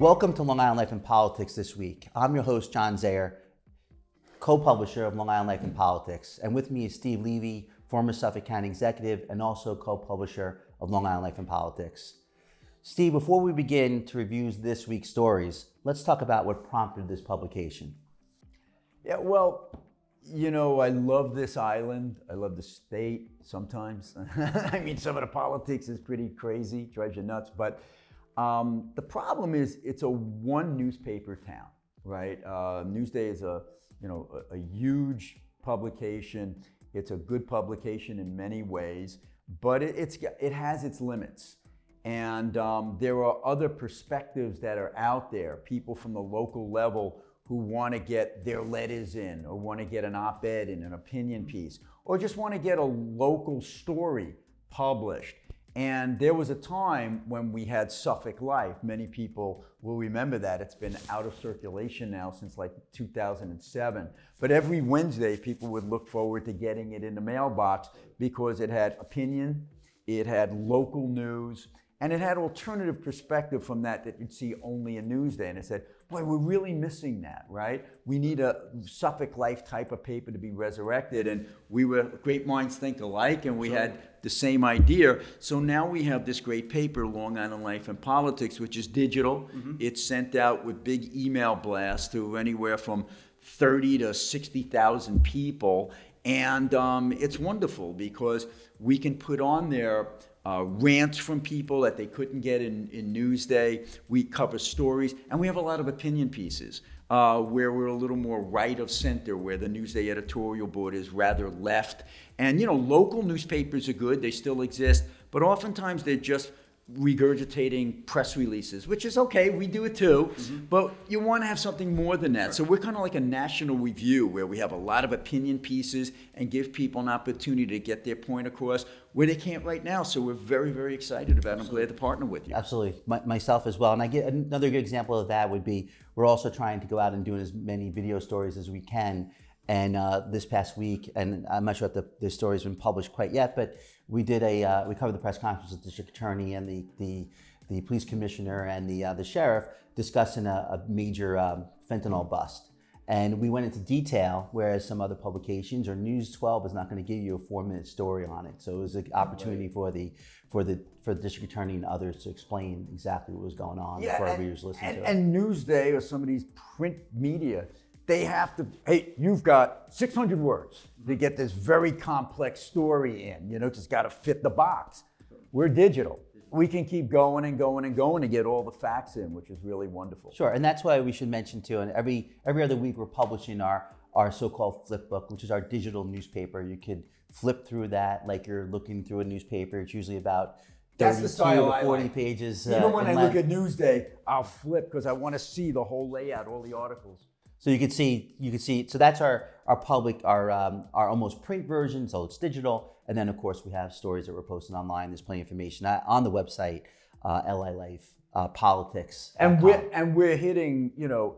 Welcome to Long Island Life and Politics this week. I'm your host, John Zayer, co-publisher of Long Island Life and Politics. And with me is Steve Levy, former Suffolk County executive and also co-publisher of Long Island Life and Politics. Steve, before we begin to review this week's stories, let's talk about what prompted this publication. Yeah, well, you know, I love this island. I love the state sometimes. I mean, some of the politics is pretty crazy, drives you nuts. But the problem is it's a one newspaper town, right? Newsday is a huge publication. It's a good publication in many ways, but it has its limits. And there are other perspectives that are out there, people from the local level who want to get their letters in, or want to get an op-ed in, an opinion piece, or just want to get a local story published. And there was a time when we had Suffolk Life. Many people will remember that. It's been out of circulation now since like 2007. But every Wednesday, people would look forward to getting it in the mailbox because it had opinion, it had local news, and it had alternative perspective from that you'd see only in Newsday. And I said, boy, we're really missing that, right? We need a Suffolk Life type of paper to be resurrected. And we were great minds think alike, and we had the same idea. So now we have this great paper, Long Island Life and Politics, which is digital. Mm-hmm. It's sent out with big email blasts to anywhere from 30 to 60,000 people. And it's wonderful because we can put on there rants from people that they couldn't get in Newsday. We cover stories, and we have a lot of opinion pieces where we're a little more right of center, where the Newsday editorial board is rather left. And, you know, local newspapers are good. They still exist. But oftentimes they're just regurgitating press releases, which is okay. We do it too. Mm-hmm. But you want to have something more than that. Right. So we're kind of like a national review where we have a lot of opinion pieces and give people an opportunity to get their point across where they can't right now. So we're very, very excited about it. I'm glad to partner with you. Absolutely. Myself as well. And I get another good example of that would be we're also trying to go out and do as many video stories as we can. And this past week, and I'm not sure if the story's been published quite yet, but we covered the press conference with the district attorney and the police commissioner and the sheriff discussing a major fentanyl bust. And we went into detail, whereas some other publications or News 12 is not going to give you a 4-minute story on it. So it was an opportunity for the district attorney and others to explain exactly what was going on before our readers listen to it. And Newsday or some of these print media, they have to, hey, you've got 600 words to get this very complex story in. You know, just got to fit the box. We're digital. We can keep going and going and going to get all the facts in, which is really wonderful. Sure, and that's why we should mention too, and every other week we're publishing our so-called flip book, which is our digital newspaper. You could flip through that like you're looking through a newspaper. It's usually about 32 to 40 pages. Even when I look at Newsday, I'll flip because I want to see the whole layout, all the articles. So you could see. So that's our almost print version. So it's digital, and then of course we have stories that we're posting online. There's plenty of information on the website, LI Life, Politics. And we're hitting, you know,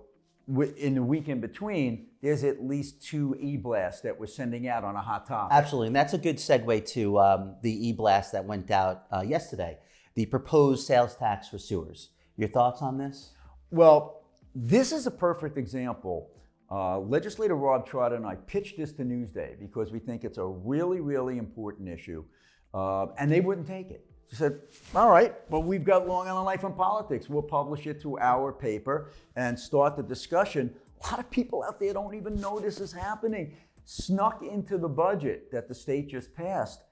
in the week in between. There's at least 2 e-blasts that we're sending out on a hot topic. Absolutely, and that's a good segue to the e-blast that went out yesterday. The proposed sales tax for sewers. Your thoughts on this? Well, this is a perfect example. Legislator Rob Trotter and I pitched this to Newsday because we think it's a really, really important issue, and they wouldn't take it. She said, all right, well, we've got Long Island Life and Politics. We'll publish it through our paper and start the discussion. A lot of people out there don't even know this is happening. Snuck into the budget that the state just passed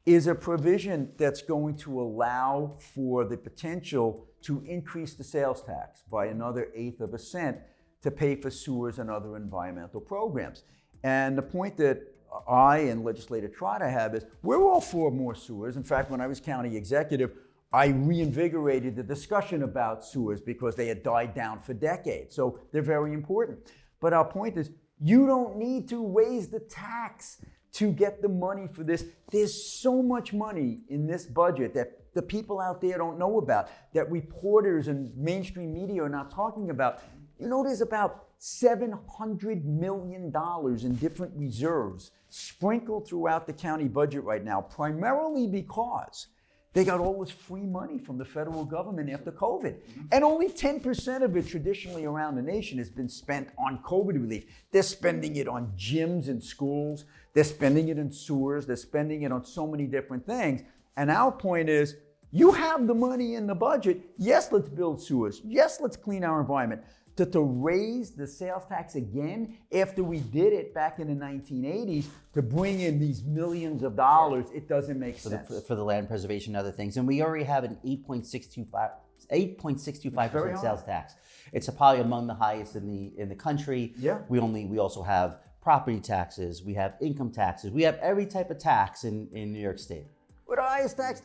is a provision that's going to allow for the potential to increase the sales tax by another 1/8 of a cent to pay for sewers and other environmental programs. And the point that I and Legislator Trotter have is we're all for more sewers. In fact, when I was county executive, I reinvigorated the discussion about sewers because they had died down for decades. So they're very important. But our point is you don't need to raise the tax to get the money for this. There's so much money in this budget that the people out there don't know about, that reporters and mainstream media are not talking about. You know, there's about $700 million in different reserves sprinkled throughout the county budget right now, primarily because They got all this free money from the federal government after COVID. And only 10% of it traditionally around the nation has been spent on COVID relief. They're spending it on gyms and schools. They're spending it in sewers. They're spending it on so many different things. And our point is, you have the money in the budget. Yes, let's build sewers. Yes, let's clean our environment. To raise the sales tax again after we did it back in the 1980s to bring in these millions of dollars, it doesn't make sense. For the land preservation and other things. And we already have an 8.625% sales tax. It's probably among the highest in the country. Yeah. We also have property taxes, we have income taxes, we have every type of tax in New York State. We're the highest taxed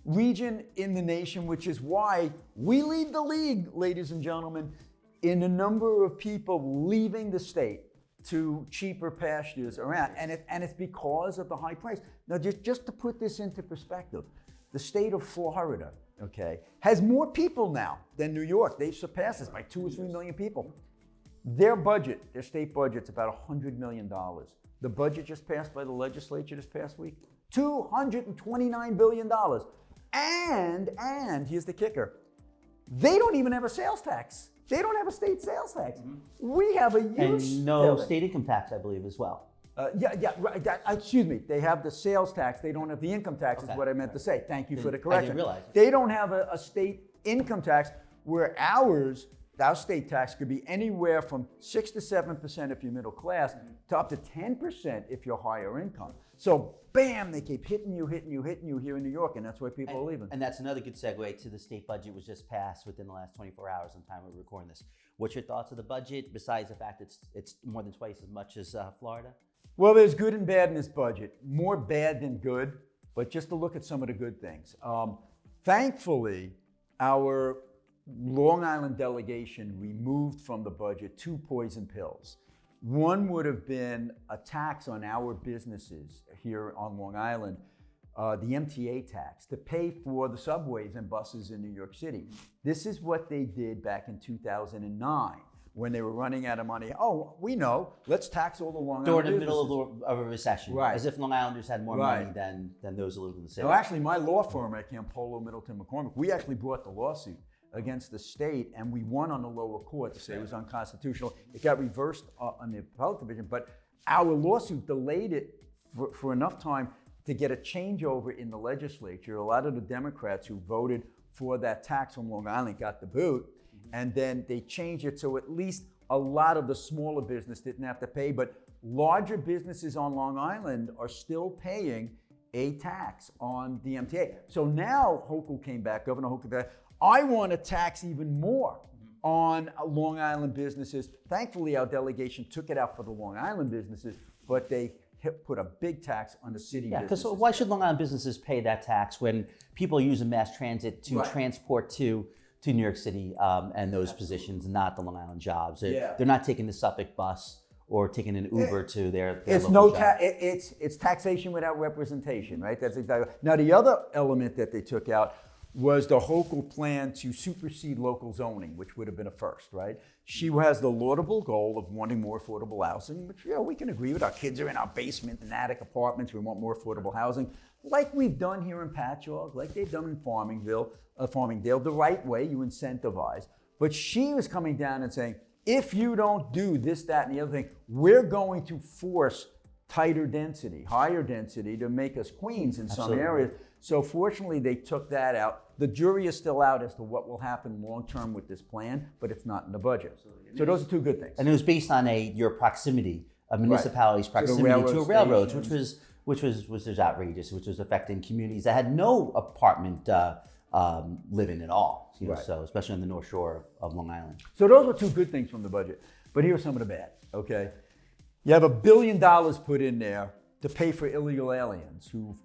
region in the nation, which is why we lead the league, ladies and gentlemen, in the number of people leaving the state to cheaper pastures around. And it's because of the high price. Now, just to put this into perspective, the state of Florida, okay, has more people now than New York. They've surpassed us by 2 or 3 million people. Their budget, their state budget's about $100 million. The budget just passed by the legislature this past week, $229 billion. And here's the kicker, they don't even have a sales tax. They don't have a state sales tax. We have a huge And no state income tax, I believe, as well. Right. Excuse me. They have the sales tax. They don't have the income tax, is what I meant to say. Thank you for the correction. I didn't realize it. They don't have a state income tax, where our state tax could be anywhere from 6 to 7% if you're middle class to up to 10% if you're higher income. So, bam, they keep hitting you here in New York, and that's why people are leaving. And that's another good segue to the state budget was just passed within the last 24 hours on time we're recording this. What's your thoughts of the budget, besides the fact it's more than twice as much as Florida? Well, there's good and bad in this budget. More bad than good, but just to look at some of the good things. Thankfully, our Long Island delegation removed from the budget 2 poison pills. One would have been a tax on our businesses here on Long Island, the MTA tax, to pay for the subways and buses in New York City. This is what they did back in 2009 when they were running out of money. Oh, we know, let's tax all the Long Island During the businesses. middle of a recession, Right. As if Long Islanders had more Right. money than those who live in the city. No, actually, my law firm at Campolo, Middleton, McCormick, we actually brought the lawsuit against the state, and we won on the lower court to say it was unconstitutional. It got reversed on the appellate division, but our lawsuit delayed it for enough time to get a changeover in the legislature. A lot of the Democrats who voted for that tax on Long Island got the boot, and then they changed it so at least a lot of the smaller business didn't have to pay, but larger businesses on Long Island are still paying a tax on the MTA. So now Hochul came back, Governor Hochul came back, I want to tax even more on Long Island businesses. Thankfully, our delegation took it out for the Long Island businesses, but they put a big tax on the city businesses. Because why should Long Island businesses pay that tax when people use mass transit to transport to New York City and those positions, not the Long Island jobs? They're not taking the Suffolk bus or taking an Uber to their it's local no job. it's taxation without representation, right? That's exactly. Now the other element that they took out was the Hochul plan to supersede local zoning, which would have been a first, right? She has the laudable goal of wanting more affordable housing, which we can agree with. Our kids are in our basement and attic apartments. We want more affordable housing, like we've done here in Patchogue, like they've done in Farmingdale, the right way, you incentivize. But she was coming down and saying, if you don't do this, that, and the other thing, we're going to force tighter density, higher density to make us queens in some areas. So fortunately, they took that out. The jury is still out as to what will happen long-term with this plan, but it's not in the budget. So those are 2 good things. And it was based on your proximity, a municipality's proximity to railroads, which was outrageous, which was affecting communities that had no apartment living at all. So especially on the North Shore of Long Island. So those were 2 good things from the budget. But here's some of the bad, okay? You have $1 billion put in there to pay for illegal aliens who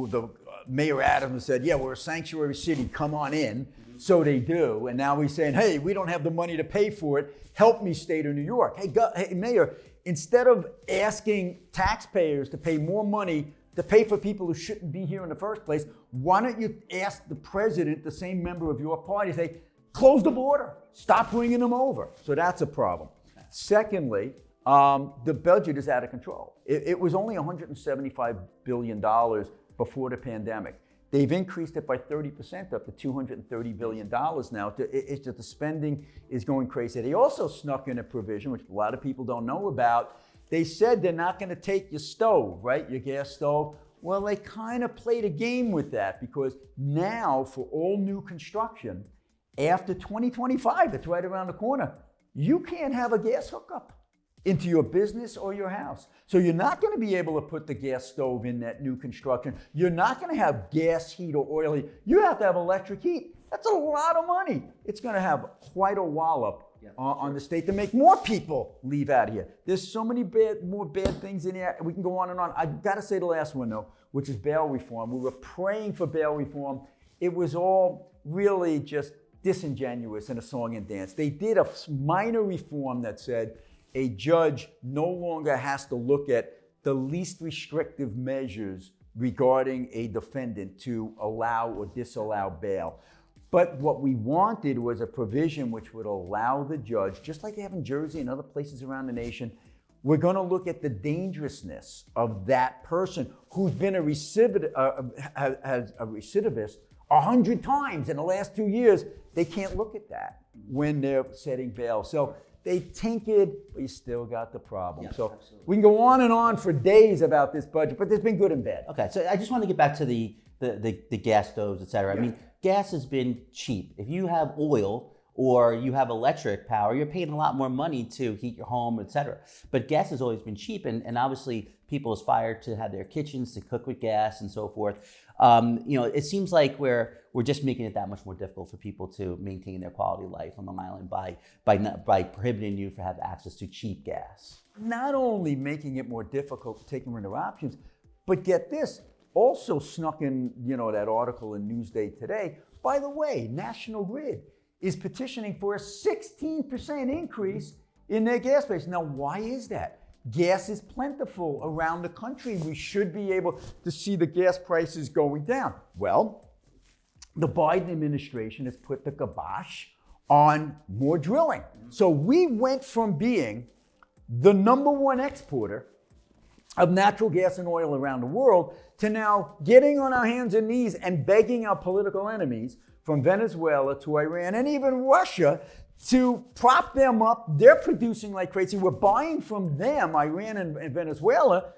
the Mayor Adams said, yeah, we're a sanctuary city, come on in. So they do, and now he's saying, hey, we don't have the money to pay for it. Help me, state of New York. Hey, Mayor, instead of asking taxpayers to pay more money to pay for people who shouldn't be here in the first place, why don't you ask the president, the same member of your party, say, close the border, stop bringing them over. So that's a problem. Secondly, the budget is out of control. It was only $175 billion before the pandemic. They've increased it by 30% up to $230 billion now. It's just the spending is going crazy. They also snuck in a provision, which a lot of people don't know about. They said they're not going to take your stove, right? Your gas stove. Well, they kind of played a game with that, because now for all new construction, after 2025, it's right around the corner, you can't have a gas hookup into your business or your house. So you're not going to be able to put the gas stove in that new construction. You're not going to have gas heat or oil heat. You have to have electric heat. That's a lot of money. It's going to have quite a wallop on the state to make more people leave out of here. There's so many more bad things in here. We can go on and on. I've got to say the last one, though, which is bail reform. We were praying for bail reform. It was all really just disingenuous and a song and dance. They did a minor reform that said a judge no longer has to look at the least restrictive measures regarding a defendant to allow or disallow bail. But what we wanted was a provision which would allow the judge, just like they have in Jersey and other places around the nation, we're going to look at the dangerousness of that person who's been a recidivist 100 times in the last 2 years. They can't look at that when they're setting bail. So they tinkered, but you still got the problem. So absolutely. We can go on and on for days about this budget, but there's been good and bad. Okay, so I just want to get back to the gas stoves, et cetera. Yeah. I mean, gas has been cheap. If you have oil or you have electric power, you're paying a lot more money to heat your home, et cetera. But gas has always been cheap, and obviously people aspire to have their kitchens to cook with gas and so forth. It seems like we're just making it that much more difficult for people to maintain their quality of life on Long Island by prohibiting you from having access to cheap gas. Not only making it more difficult to take them into options, but get this, also snuck in, that article in Newsday today. By the way, National Grid is petitioning for a 16% increase in their gas price. Now, why is that? Gas is plentiful around the country. We should be able to see the gas prices going down. Well, the Biden administration has put the kibosh on more drilling. So we went from being the #1 exporter of natural gas and oil around the world to now getting on our hands and knees and begging our political enemies from Venezuela to Iran and even Russia to prop them up. They're producing like crazy. We're buying from them, Iran and Venezuela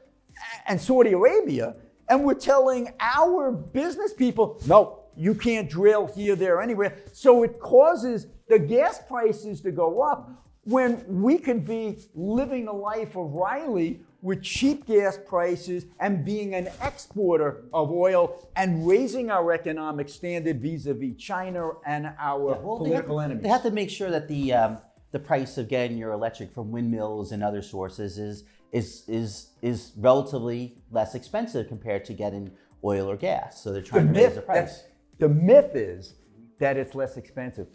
and Saudi Arabia, and we're telling our business people, no, you can't drill here, there, anywhere. So it causes the gas prices to go up when we could be living the life of Riley with cheap gas prices and being an exporter of oil and raising our economic standard vis-a-vis China and our political enemies. They have to make sure that the price of getting your electric from windmills and other sources is relatively less expensive compared to getting oil or gas. So they're trying to raise the price. The myth is that it's less expensive,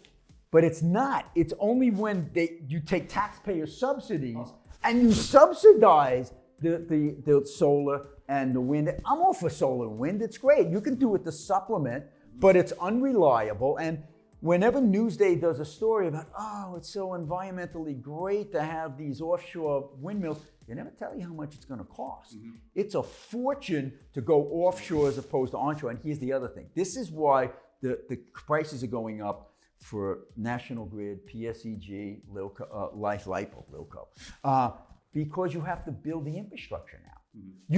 but it's not. It's only when you take taxpayer subsidies and you subsidize the solar and the wind. I'm all for solar and wind. It's great. You can do it to supplement, but it's unreliable. And whenever Newsday does a story about, it's so environmentally great to have these offshore windmills, they never tell you how much it's going to cost. Mm-hmm. It's a fortune to go offshore as opposed to onshore. And here's the other thing. This is why the prices are going up for National Grid, PSEG, LIPO, because you have to build the infrastructure now.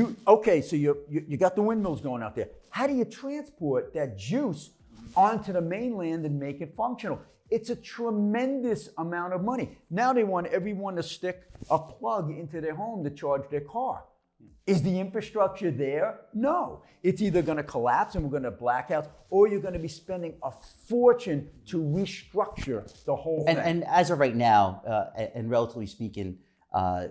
Mm-hmm. So you got the windmills going out there. How do you transport that juice onto the mainland and make it functional? It's a tremendous amount of money. Now they want everyone to stick a plug into their home to charge their car. Is the infrastructure there? No. It's either going to collapse and we're going to blackouts, or you're going to be spending a fortune to restructure the whole thing. And as of right now, and relatively speaking,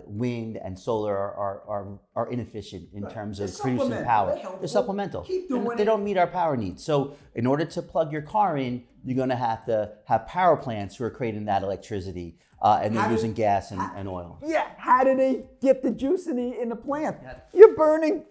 wind and solar are inefficient in terms of producing power. They're supplemental. They don't meet our power needs. So in order to plug your car in, you're going to have power plants who are creating that electricity, and they're using gas and oil. Yeah, how do they get the juice in the plant? You're burning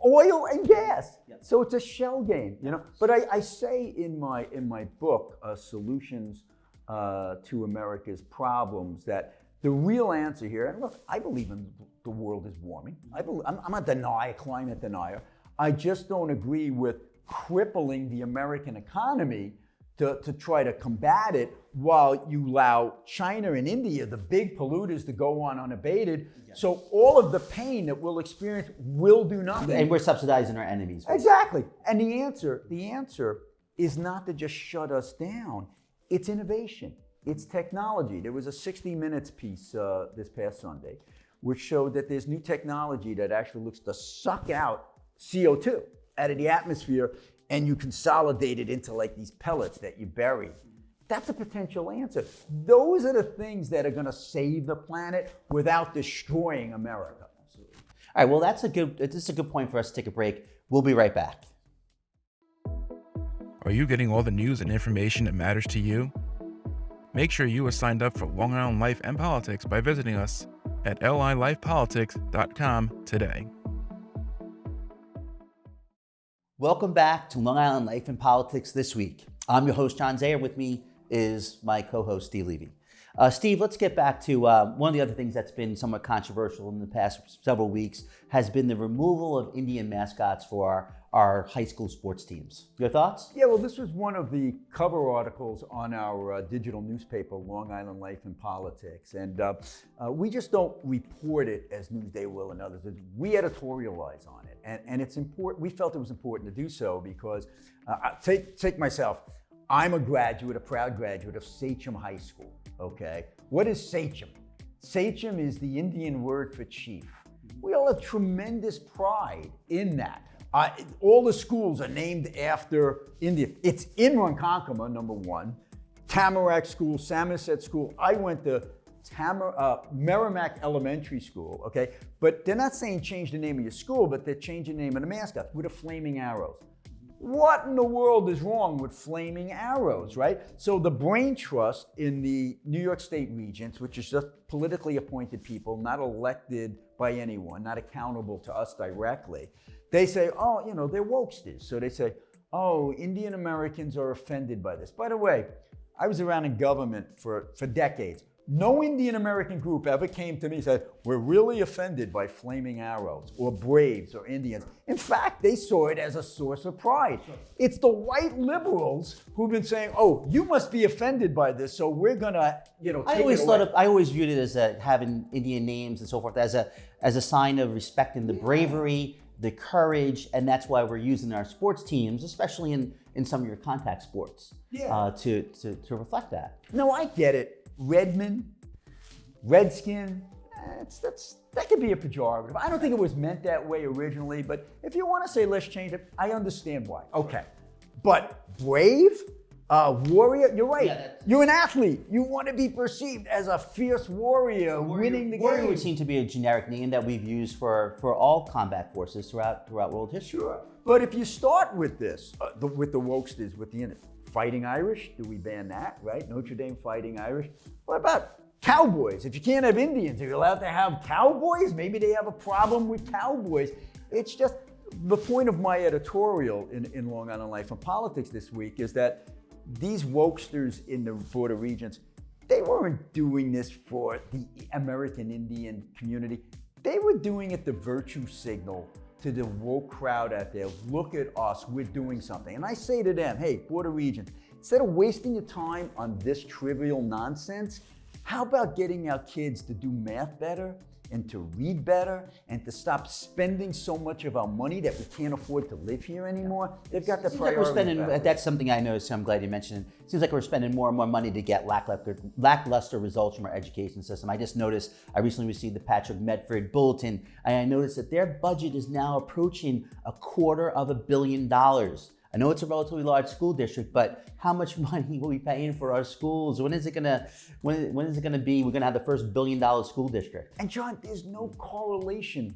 oil and gas. So it's a shell game, But I say in my book, Solutions to America's Problems, that the real answer here, and look, I believe in the world is warming. I'm a climate denier. I just don't agree with crippling the American economy to try to combat it, while you allow China and India, the big polluters, to go on unabated. So all of the pain that we'll experience will do nothing. And we're subsidizing our enemies. Exactly. And the answer is not to just shut us down. It's innovation. It's technology. There was a 60 Minutes piece this past Sunday, which showed that there's new technology that actually looks to suck out CO2 out of the atmosphere, and you consolidate it into like these pellets that you bury. That's a potential answer. Those are the things that are going to save the planet without destroying America. Absolutely. All right, well, this is a good point for us to take a break. We'll be right back. Are you getting all the news and information that matters to you? Make sure you are signed up for Long Island Life and Politics by visiting us at lilifepolitics.com today. Welcome back to Long Island Life and Politics This Week. I'm your host, John Zayer. With me is my co-host, Steve Levy. Steve, let's get back to one of the other things that's been somewhat controversial in the past several weeks has been the removal of Indian mascots for our high school sports teams. Your thoughts? Yeah, well, this was one of the cover articles on our digital newspaper, Long Island Life and Politics. And we just don't report it as Newsday will and others. We editorialize on it. And it's important. We felt it was important to do so because, take myself, I'm a proud graduate of Sachem High School, okay? What is Sachem? Sachem is the Indian word for chief. We all have tremendous pride in that. All the schools are named after India. It's in Ronkonkoma, number one. Tamarack School, Samoset School. I went to Merrimack Elementary School, okay? But they're not saying change the name of your school, but they're changing the name of the mascot with the flaming arrows. What in the world is wrong with flaming arrows, right? So the Brain Trust in the New York State Regents, which is just politically appointed people, not elected by anyone, not accountable to us directly, they say, oh, they're wokesters. So they say, oh, Indian Americans are offended by this. By the way, I was around in government for decades. No Indian American group ever came to me and said, we're really offended by flaming arrows or Braves or Indians. In fact, they saw it as a source of pride. It's the white liberals who've been saying, oh, you must be offended by this, so we're gonna, take it away. I always viewed it as having Indian names and so forth as a sign of respecting the bravery, the courage, and that's why we're using our sports teams, especially in some of your contact sports, to reflect that. No, I get it. Redman, Redskin, that could be a pejorative. I don't think it was meant that way originally, but if you want to say let's change it, I understand why. Okay. But brave, warrior, you're right. Yeah, you're an athlete. You want to be perceived as a fierce warrior winning the game. Warrior would seem to be a generic name that we've used for all combat forces throughout world history. Sure. But if you start with this, with the wokesters, with the Fighting Irish, do we ban that, right? Notre Dame Fighting Irish. What about cowboys? If you can't have Indians, are you allowed to have cowboys? Maybe they have a problem with cowboys. It's just, the point of my editorial in Long Island Life and Politics this week is that these wokesters in the Border Regents, they weren't doing this for the American Indian community. They were doing it the virtue signal to the woke crowd out there. Look at us, we're doing something. And I say to them, hey, Border Regents, instead of wasting your time on this trivial nonsense, how about getting our kids to do math better and to read better and to stop spending so much of our money that we can't afford to live here anymore? They've got the priority. That's something I noticed, so I'm glad you mentioned it. It seems like we're spending more and more money to get lackluster results from our education system. I just noticed, I recently received the Patrick Medford Bulletin, and I noticed that their budget is now approaching $250 million. I know it's a relatively large school district, but how much money will we pay in for our schools? When is it gonna be? We're gonna have the first $1 billion school district. And John, there's no correlation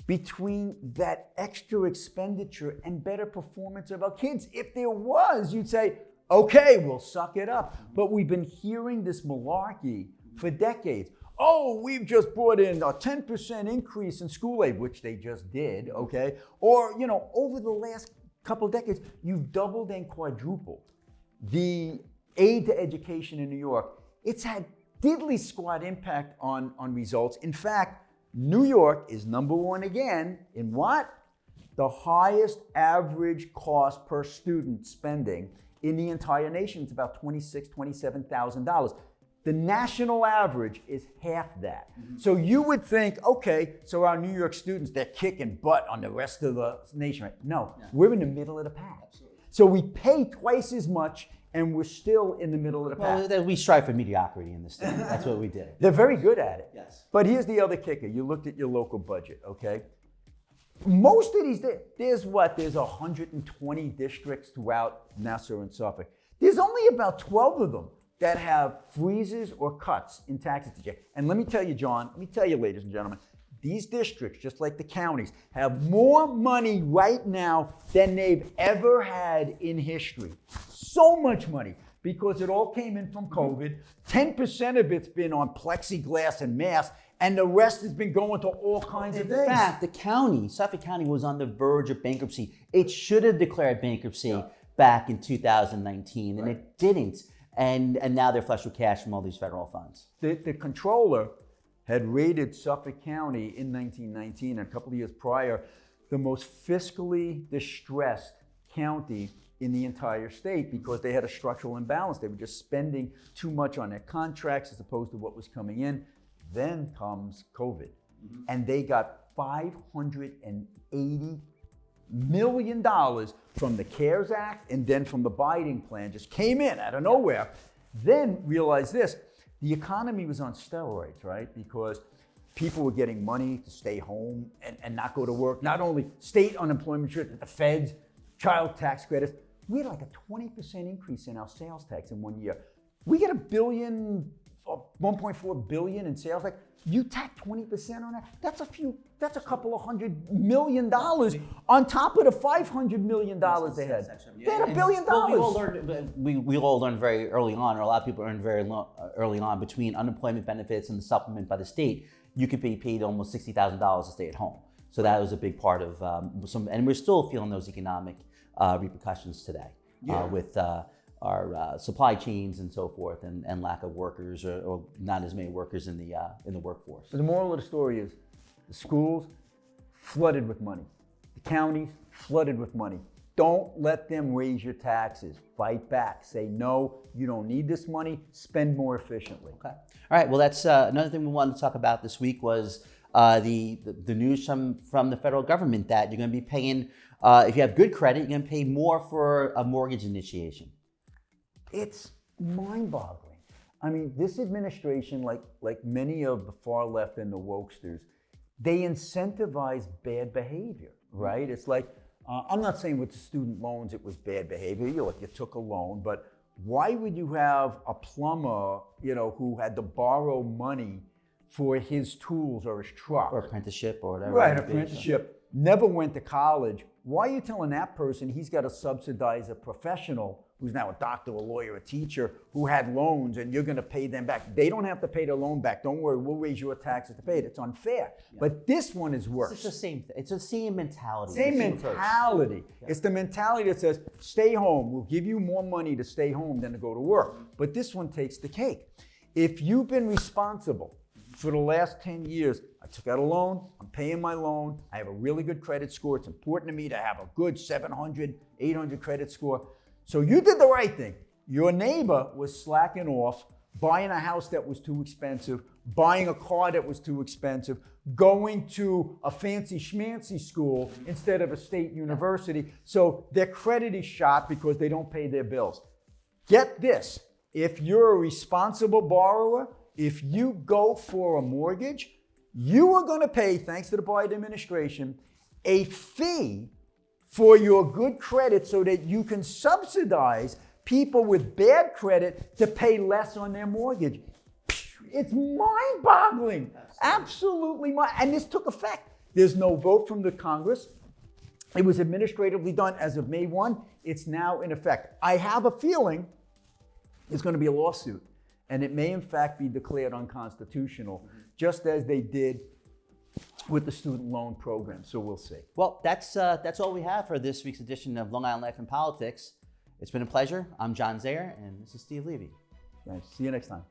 between that extra expenditure and better performance of our kids. If there was, you'd say, okay, we'll suck it up. But we've been hearing this malarkey for decades. Oh, we've just brought in a 10% increase in school aid, which they just did, okay? Or, over the last couple of decades, you've doubled and quadrupled the aid to education in New York. It's had diddly squat impact on results. In fact, New York is number one again in what? the highest average cost per student spending in the entire nation is about $26,000, $27,000. The national average is half that. So you would think, okay, so our New York students, they're kicking butt on the rest of the nation. Right? No, we're in the middle of the pack. So we pay twice as much and we're still in the middle of the pack. Well, we strive for mediocrity in this state. That's what we did. They're very good at it. Yes. But here's the other kicker. You looked at your local budget, okay? Most of these, there's 120 districts throughout Nassau and Suffolk. There's only about 12 of them that have freezes or cuts in taxes this year. And let me tell you, John, let me tell you, ladies and gentlemen, these districts, just like the counties, have more money right now than they've ever had in history. So much money, because it all came in from COVID. 10% of it's been on plexiglass and masks, and the rest has been going to all kinds of things. In fact, the county, Suffolk County, was on the verge of bankruptcy. It should have declared bankruptcy back in 2019, and it didn't. And now they're flush with cash from all these federal funds. The controller had rated Suffolk County in 1919, and a couple of years prior, the most fiscally distressed county in the entire state because they had a structural imbalance. They were just spending too much on their contracts as opposed to what was coming in. Then comes COVID, and they got $580 million from the CARES Act and then from the Biden plan, just came in out of nowhere. Then realized this, the economy was on steroids, right? Because people were getting money to stay home and not go to work. Not only state unemployment insurance, but the feds, child tax credits. We had like a 20% increase in our sales tax in 1 year. We get $1.4 billion in sales tax. You tack 20% on that. That's a couple of $100 million on top of the $500 million they had. They had $1 billion. We all learned very early on, or a lot of people learned very early on, between unemployment benefits and the supplement by the state, you could be paid almost $60,000 to stay at home. So that was a big part of and we're still feeling those economic repercussions today with our supply chains and so forth, and lack of workers or not as many workers in the workforce. So the moral of the story is the schools flooded with money. The counties flooded with money. Don't let them raise your taxes. Fight back. Say, no, you don't need this money. Spend more efficiently. Okay. All right. Well, that's another thing we wanted to talk about this week was the news from the federal government that you're going to be paying, if you have good credit, you're going to pay more for a mortgage initiation. It's mind-boggling. I mean, this administration, like many of the far left and the wokesters, they incentivize bad behavior, right? It's like, I'm not saying with the student loans it was bad behavior. You took a loan, but why would you have a plumber, who had to borrow money for his tools or his truck? Or apprenticeship or whatever. Right, apprenticeship. Never went to college. Why are you telling that person he's got to subsidize a professional who's now a doctor, a lawyer, a teacher, who had loans, and you're going to pay them back? They don't have to pay their loan back. Don't worry, we'll raise your taxes to pay it. It's unfair. Yeah. But this one is worse. It's the same thing. It's the same mentality. Same mentality. Yeah. It's the mentality that says, stay home. We'll give you more money to stay home than to go to work. But this one takes the cake. If you've been responsible for the last 10 years, I took out a loan, I'm paying my loan, I have a really good credit score. It's important to me to have a good 700, 800 credit score. So you did the right thing. Your neighbor was slacking off, buying a house that was too expensive, buying a car that was too expensive, going to a fancy schmancy school instead of a state university. So their credit is shot because they don't pay their bills. Get this, if you're a responsible borrower, if you go for a mortgage, you are going to pay, thanks to the Biden administration, a fee for your good credit so that you can subsidize people with bad credit to pay less on their mortgage. It's mind-boggling. Absolutely and this took effect. There's no vote from the Congress. It was administratively done as of May 1. It's now in effect. I have a feeling there's going to be a lawsuit, and it may in fact be declared unconstitutional, just as they did with the student loan program. So we'll see. Well, that's all we have for this week's edition of Long Island Life and Politics. It's been a pleasure. I'm John Zayer, and this is Steve Levy. Nice. See you next time.